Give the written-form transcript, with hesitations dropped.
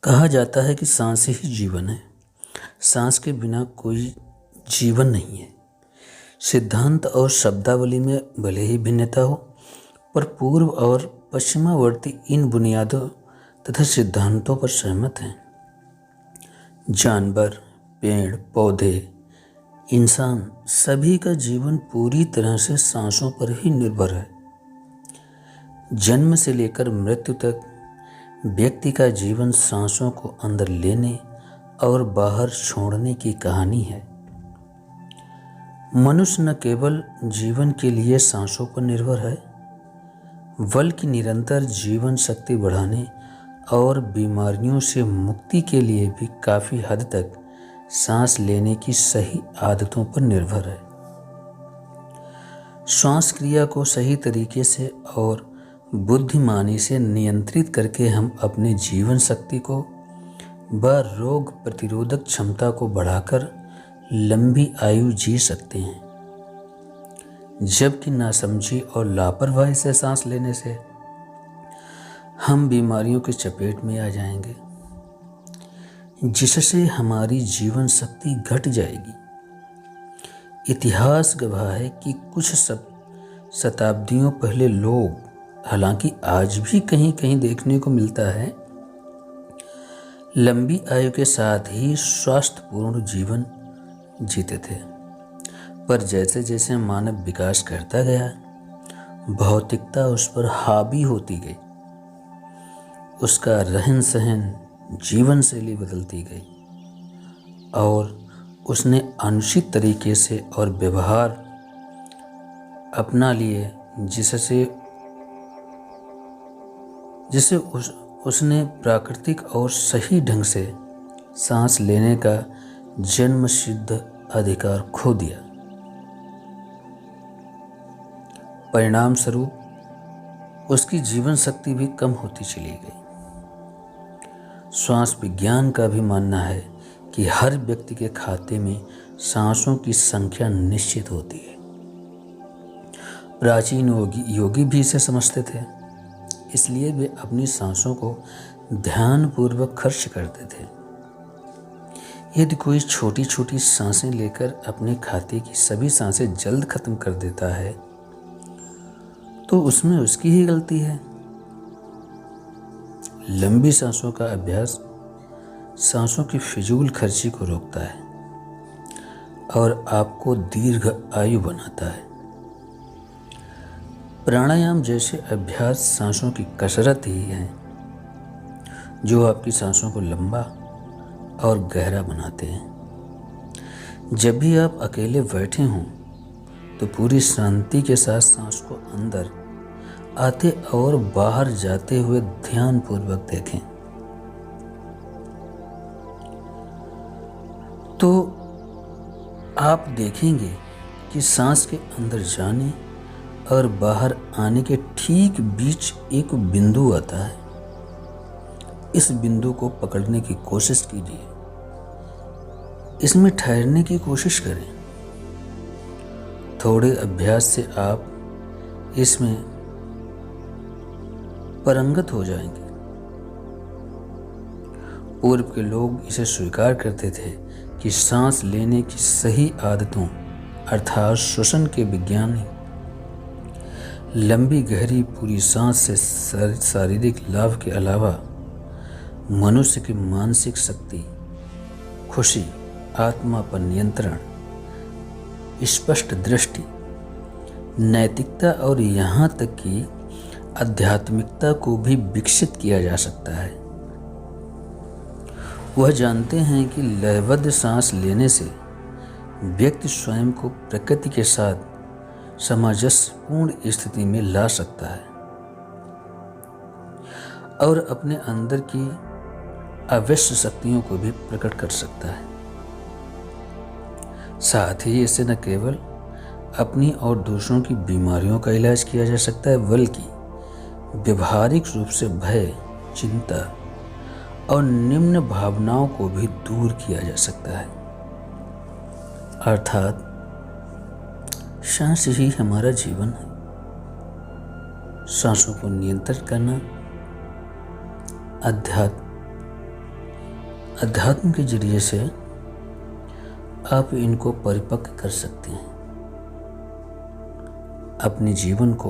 कहा जाता है कि सांस ही जीवन है। सांस के बिना कोई जीवन नहीं है। सिद्धांत और शब्दावली में भले ही भिन्नता हो, पर पूर्व और पश्चिमावर्ती इन बुनियादों तथा सिद्धांतों पर सहमत हैं। जानवर, पेड़ पौधे, इंसान सभी का जीवन पूरी तरह से सांसों पर ही निर्भर है। जन्म से लेकर मृत्यु तक व्यक्ति का जीवन सांसों को अंदर लेने और बाहर छोड़ने की कहानी है। मनुष्य न केवल जीवन के लिए सांसों पर निर्भर है, बल्कि निरंतर जीवन शक्ति बढ़ाने और बीमारियों से मुक्ति के लिए भी काफ़ी हद तक सांस लेने की सही आदतों पर निर्भर है। श्वास क्रिया को सही तरीके से और बुद्धिमानी से नियंत्रित करके हम अपने जीवन शक्ति को व रोग प्रतिरोधक क्षमता को बढ़ाकर लंबी आयु जी सकते हैं, जबकि नासमझी और लापरवाही से सांस लेने से हम बीमारियों के चपेट में आ जाएंगे, जिससे हमारी जीवन शक्ति घट जाएगी। इतिहास गवाह है कि कुछ शताब्दियों पहले लोग, हालांकि आज भी कहीं कहीं देखने को मिलता है, लंबी आयु के साथ ही स्वास्थ्यपूर्ण जीवन जीते थे। पर जैसे जैसे मानव विकास करता गया, भौतिकता उस पर हावी होती गई, उसका रहन सहन, जीवन शैली बदलती गई और उसने अनुचित तरीके से और व्यवहार अपना लिए, जिससे उसने प्राकृतिक और सही ढंग से सांस लेने का जन्म सिद्ध अधिकार खो दिया। परिणाम स्वरूप उसकी जीवन शक्ति भी कम होती चली गई। श्वास विज्ञान का भी मानना है कि हर व्यक्ति के खाते में सांसों की संख्या निश्चित होती है। प्राचीन योगी भी इसे समझते थे, इसलिए वे अपनी सांसों को ध्यानपूर्वक खर्च करते थे। यदि कोई छोटी छोटी सांसें लेकर अपने खाते की सभी सांसें जल्द खत्म कर देता है, तो उसमें उसकी ही गलती है। लंबी सांसों का अभ्यास सांसों की फिजूल खर्ची को रोकता है और आपको दीर्घ आयु बनाता है। प्राणायाम जैसे अभ्यास सांसों की कसरत ही है, जो आपकी सांसों को लंबा और गहरा बनाते हैं। जब भी आप अकेले बैठे हों, तो पूरी शांति के साथ सांस को अंदर आते और बाहर जाते हुए ध्यानपूर्वक देखें। तो आप देखेंगे कि सांस के अंदर जाने और बाहर आने के ठीक बीच एक बिंदु आता है। इस बिंदु को पकड़ने की कोशिश कीजिए, इसमें ठहरने की कोशिश करें। थोड़े अभ्यास से आप इसमें पारंगत हो जाएंगे। पूर्व के लोग इसे स्वीकार करते थे कि सांस लेने की सही आदतों अर्थात श्वसन के विज्ञान लंबी गहरी पूरी सांस से शारीरिक लाभ के अलावा मनुष्य की मानसिक शक्ति, खुशी, आत्मा पर नियंत्रण, स्पष्ट दृष्टि, नैतिकता और यहाँ तक कि आध्यात्मिकता को भी विकसित किया जा सकता है। वह जानते हैं कि लयबद्ध सांस लेने से व्यक्ति स्वयं को प्रकृति के साथ सामंजस्यपूर्ण स्थिति में ला सकता है और अपने अंदर की अवश्य शक्तियों को भी प्रकट कर सकता है। साथ ही इससे न केवल अपनी और दूसरों की बीमारियों का इलाज किया जा सकता है, बल्कि व्यवहारिक रूप से भय, चिंता और निम्न भावनाओं को भी दूर किया जा सकता है। अर्थात सांस ही हमारा जीवन है। सांसों को नियंत्रित करना अध्यात्म अध्यात्म के जरिए से आप इनको परिपक्व कर सकते हैं, अपने जीवन को